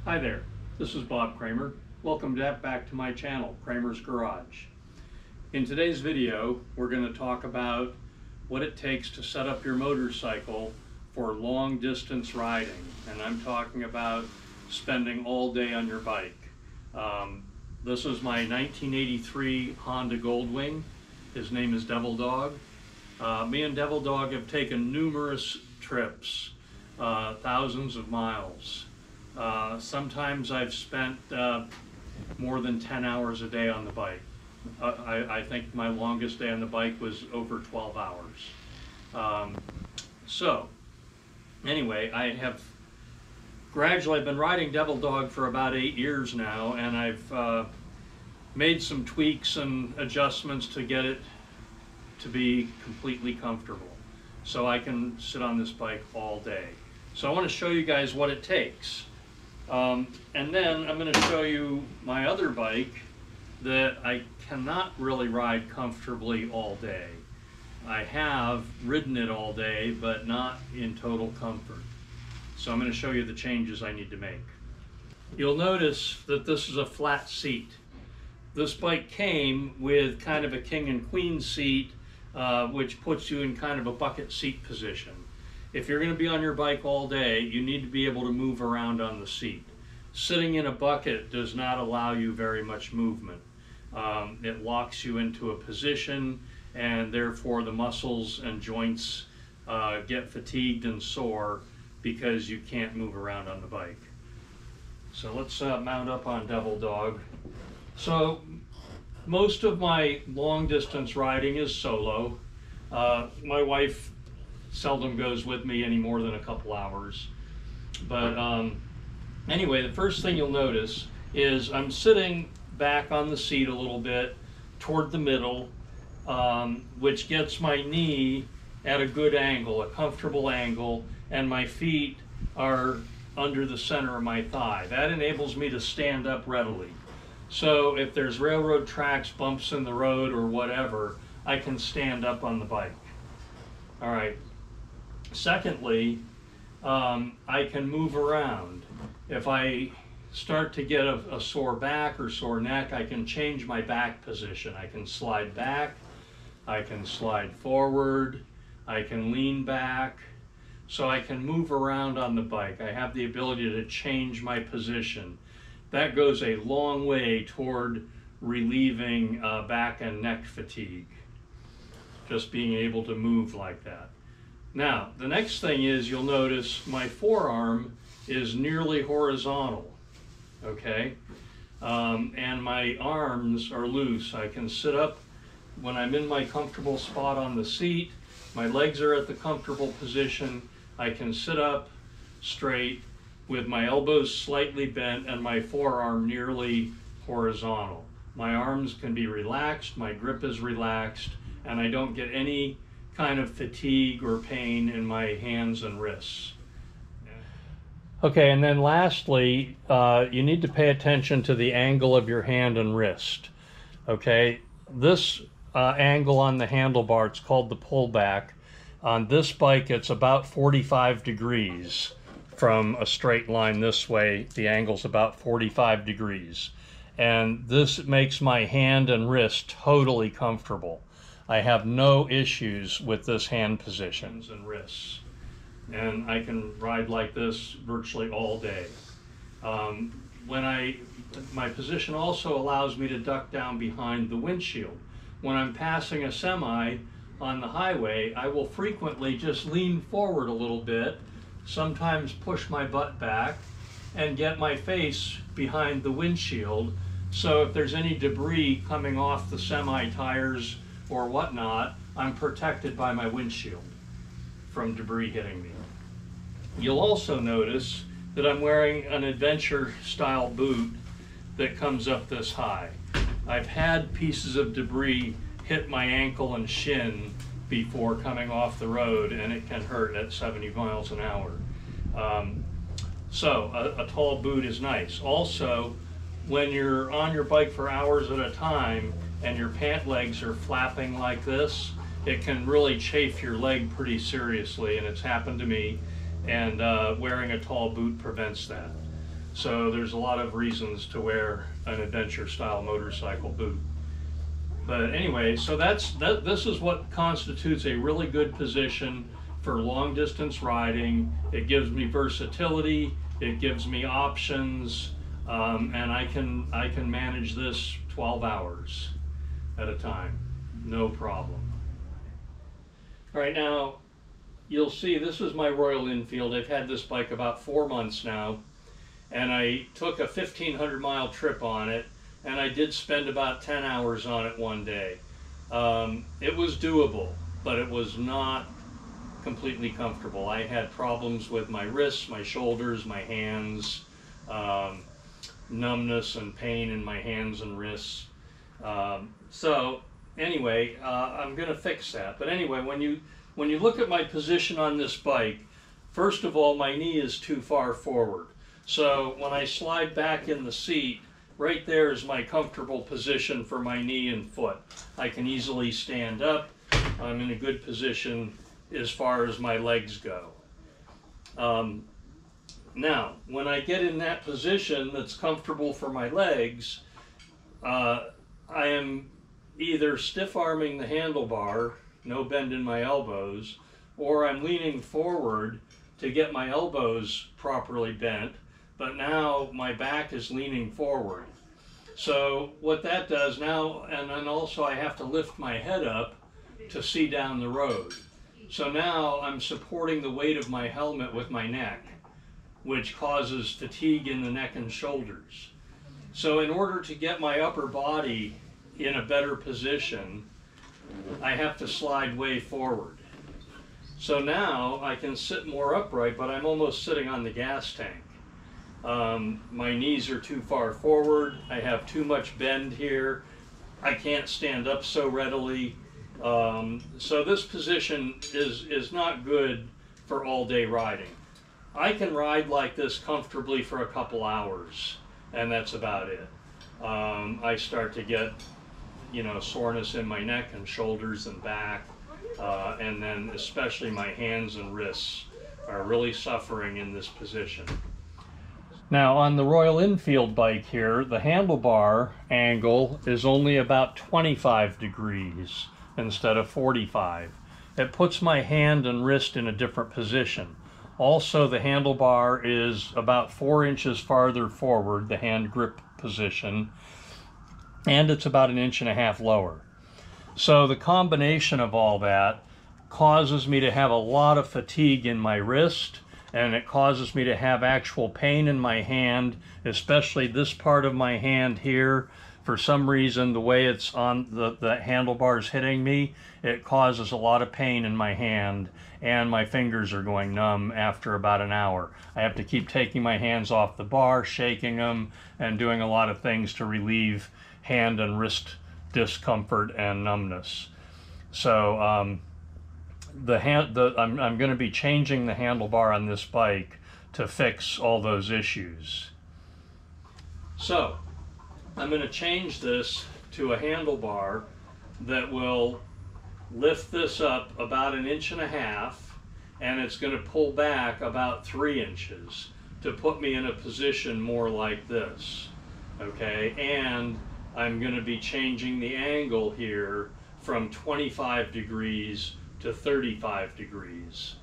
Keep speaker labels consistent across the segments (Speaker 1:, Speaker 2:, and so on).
Speaker 1: Hi there, this is Bob Kramer. Welcome back to my channel, Kramer's Garage. In today's video, we're going to talk about what it takes to set up your motorcycle for long distance riding. And I'm talking about spending all day on your bike. This is my 1983 Honda Goldwing. His name is Devil Dog. Me and Devil Dog have taken numerous trips, thousands of miles. Sometimes I've spent more than 10 hours a day on the bike. I think my longest day on the bike was over 12 hours. So anyway, I've been riding Devil Dog for about 8 years now, and I've made some tweaks and adjustments to get it to be completely comfortable so I can sit on this bike all day. So I want to show you guys what it takes. And then I'm going to show you my other bike that I cannot really ride comfortably all day. I have ridden it all day, but not in total comfort. So I'm going to show you the changes I need to make. You'll notice that this is a flat seat. This bike came with kind of a king and queen seat, which puts you in kind of a bucket seat position. If you're going to be on your bike all day, you need to be able to move around on the seat. Sitting in a bucket does not allow you very much movement. It locks you into a position, and therefore the muscles and joints get fatigued and sore because you can't move around on the bike. So let's mount up on Devil Dog. So most of my long distance riding is solo. My wife seldom goes with me any more than a couple hours. But anyway, the first thing you'll notice is I'm sitting back on the seat a little bit toward the middle, which gets my knee at a good angle, a comfortable angle, and my feet are under the center of my thigh. That enables me to stand up readily. So if there's railroad tracks, bumps in the road, or whatever, I can stand up on the bike. All right. Secondly, I can move around. If I start to get a sore back or sore neck, I can change my back position. I can slide back, I can slide forward, I can lean back, so I can move around on the bike. I have the ability to change my position. That goes a long way toward relieving back and neck fatigue, just being able to move like that. Now, the next thing is you'll notice my forearm is nearly horizontal, okay? And my arms are loose. I can sit up when I'm in my comfortable spot on the seat. My legs are at the comfortable position. I can sit up straight with my elbows slightly bent and my forearm nearly horizontal. My arms can be relaxed, my grip is relaxed, and I don't get any kind of fatigue or pain in my hands and wrists. Okay, and then lastly, you need to pay attention to the angle of your hand and wrist. Okay, this angle on the handlebar, it's called the pullback. On this bike, it's about 45 degrees from a straight line this way. The angle's about 45 degrees. And this makes my hand and wrist totally comfortable. I have no issues with this hand positions and wrists. And I can ride like this virtually all day. My position also allows me to duck down behind the windshield. When I'm passing a semi on the highway, I will frequently just lean forward a little bit, sometimes push my butt back, and get my face behind the windshield. So if there's any debris coming off the semi tires or whatnot, I'm protected by my windshield from debris hitting me. You'll also notice that I'm wearing an adventure style boot that comes up this high. I've had pieces of debris hit my ankle and shin before coming off the road, and it can hurt at 70 miles an hour. So a tall boot is nice. Also, when you're on your bike for hours at a time and your pant legs are flapping like this, it can really chafe your leg pretty seriously, and it's happened to me, and wearing a tall boot prevents that. So there's a lot of reasons to wear an adventure style motorcycle boot. But anyway, so this is what constitutes a really good position for long distance riding. It gives me versatility, it gives me options, and I can manage this 12 hours at a time, no problem. All right, now you'll see this is my Royal Enfield. I've had this bike about 4 months now, and I took a 1,500-mile trip on it, and I did spend about 10 hours on it one day. It was doable, but it was not completely comfortable. I had problems with my wrists, my shoulders, my hands, numbness and pain in my hands and wrists. So anyway, I'm going to fix that. But anyway, when you look at my position on this bike, first of all, my knee is too far forward. So when I slide back in the seat, right there is my comfortable position for my knee and foot. I can easily stand up. I'm in a good position as far as my legs go. Now, when I get in that position that's comfortable for my legs, I am either stiff-arming the handlebar, no bend in my elbows, or I'm leaning forward to get my elbows properly bent, but now my back is leaning forward. So what that does now, and then also I have to lift my head up to see down the road. So now I'm supporting the weight of my helmet with my neck, which causes fatigue in the neck and shoulders. So in order to get my upper body in a better position, I have to slide way forward. So now I can sit more upright, but I'm almost sitting on the gas tank. My knees are too far forward. I have too much bend here. I can't stand up so readily. So this position is not good for all-day riding. I can ride like this comfortably for a couple hours, and that's about it. I start to get, soreness in my neck and shoulders and back, and then especially my hands and wrists are really suffering in this position. Now on the Royal Enfield bike here, the handlebar angle is only about 25 degrees instead of 45. It puts my hand and wrist in a different position. Also, the handlebar is about 4 inches farther forward, the hand grip position, and it's about 1.5 inches lower. So the combination of all that causes me to have a lot of fatigue in my wrist, and it causes me to have actual pain in my hand, especially this part of my hand here. For some reason, the way it's on the handlebars hitting me, it causes a lot of pain in my hand, and my fingers are going numb after about an hour. I have to keep taking my hands off the bar, shaking them, and doing a lot of things to relieve hand and wrist discomfort and numbness. So I'm going to be changing the handlebar on this bike to fix all those issues. So I'm going to change this to a handlebar that will lift this up about 1.5 inches, and it's going to pull back about 3 inches to put me in a position more like this. Okay, and I'm going to be changing the angle here from 25 degrees to 35 degrees.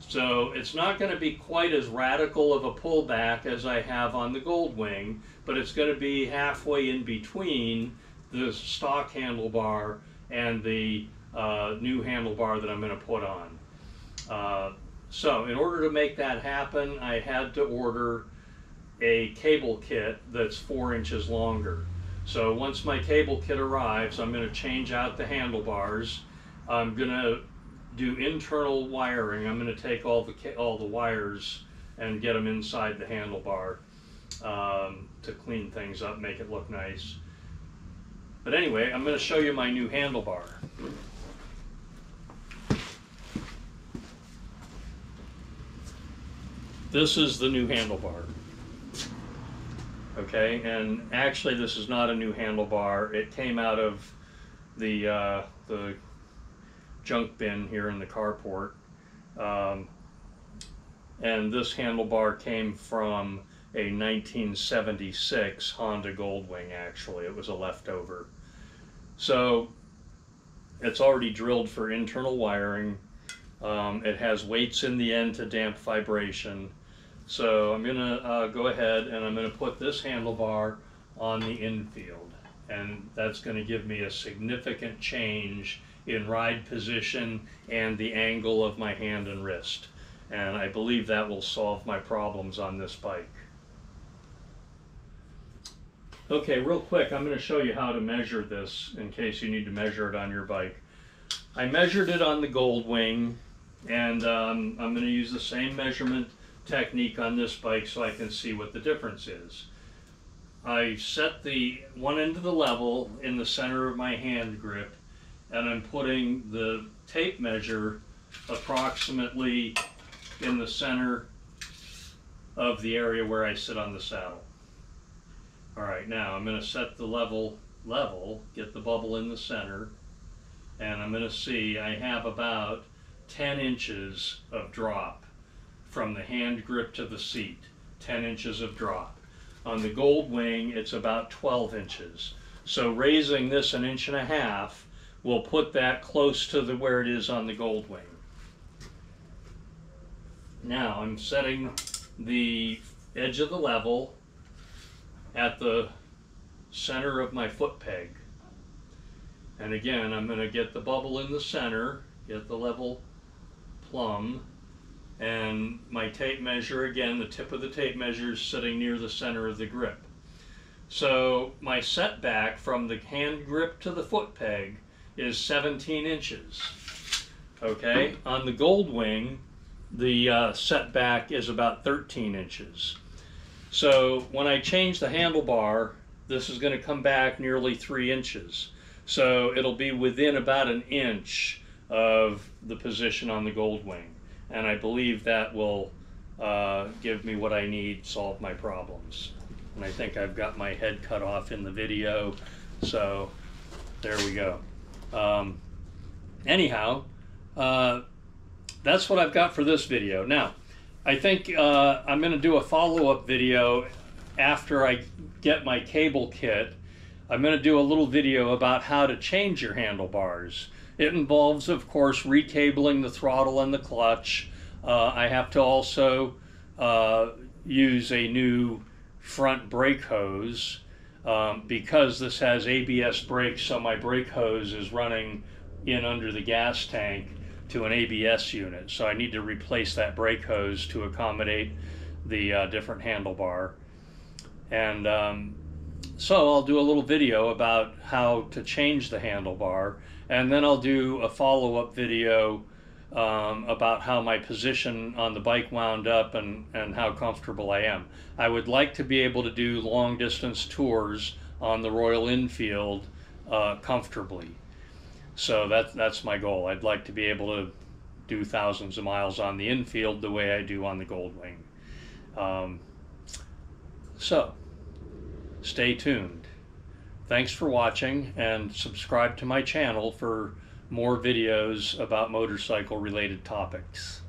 Speaker 1: So it's not going to be quite as radical of a pullback as I have on the Goldwing, but it's going to be halfway in between the stock handlebar and the new handlebar that I'm going to put on. So in order to make that happen, I had to order a cable kit that's 4 inches longer. So once my cable kit arrives, I'm going to change out the handlebars. I'm going to do internal wiring. I'm going to take all the wires and get them inside the handlebar to clean things up, make it look nice. But anyway, I'm going to show you my new handlebar. This is the new handlebar. Okay, and actually this is not a new handlebar. It came out of the junk bin here in the carport. And this handlebar came from a 1976 Honda Goldwing. Actually, it was a leftover. So it's already drilled for internal wiring. It has weights in the end to damp vibration. So I'm going to go ahead and I'm going to put this handlebar on the infield, and that's going to give me a significant change in ride position and the angle of my hand and wrist, and I believe that will solve my problems on this bike. Okay, real quick, I'm going to show you how to measure this in case you need to measure it on your bike. I measured it on the Goldwing, and I'm going to use the same measurement technique on this bike so I can see what the difference is. I set the one end of the level in the center of my hand grip, and I'm putting the tape measure approximately in the center of the area where I sit on the saddle. Alright, now I'm going to set the level, get the bubble in the center, and I'm going to see I have about 10 inches of drop from the hand grip to the seat. 10 inches of drop. On the Goldwing, it's about 12 inches. So raising this 1.5 inches will put that close to where it is on the Goldwing. Now I'm setting the edge of the level at the center of my foot peg. And again, I'm going to get the bubble in the center, get the level plumb, and my tape measure, again, the tip of the tape measure is sitting near the center of the grip. So my setback from the hand grip to the foot peg is 17 inches. Okay, on the Goldwing, the setback is about 13 inches. So when I change the handlebar, this is going to come back nearly 3 inches. So it'll be within about 1 inch of the position on the Goldwing. And I believe that will give me what I need, solve my problems. And I think I've got my head cut off in the video, so there we go. Anyhow, that's what I've got for this video. Now, I think I'm going to do a follow-up video after I get my cable kit. I'm going to do a little video about how to change your handlebars. It involves, of course, recabling the throttle and the clutch. I have to also use a new front brake hose because this has ABS brakes, so my brake hose is running in under the gas tank to an ABS unit. So I need to replace that brake hose to accommodate the different handlebar. And so I'll do a little video about how to change the handlebar, and then I'll do a follow-up video about how my position on the bike wound up and how comfortable I am. I would like to be able to do long distance tours on the Royal Enfield comfortably. So that's my goal. I'd like to be able to do thousands of miles on the Enfield the way I do on the Goldwing. So stay tuned. Thanks for watching, and subscribe to my channel for more videos about motorcycle related topics.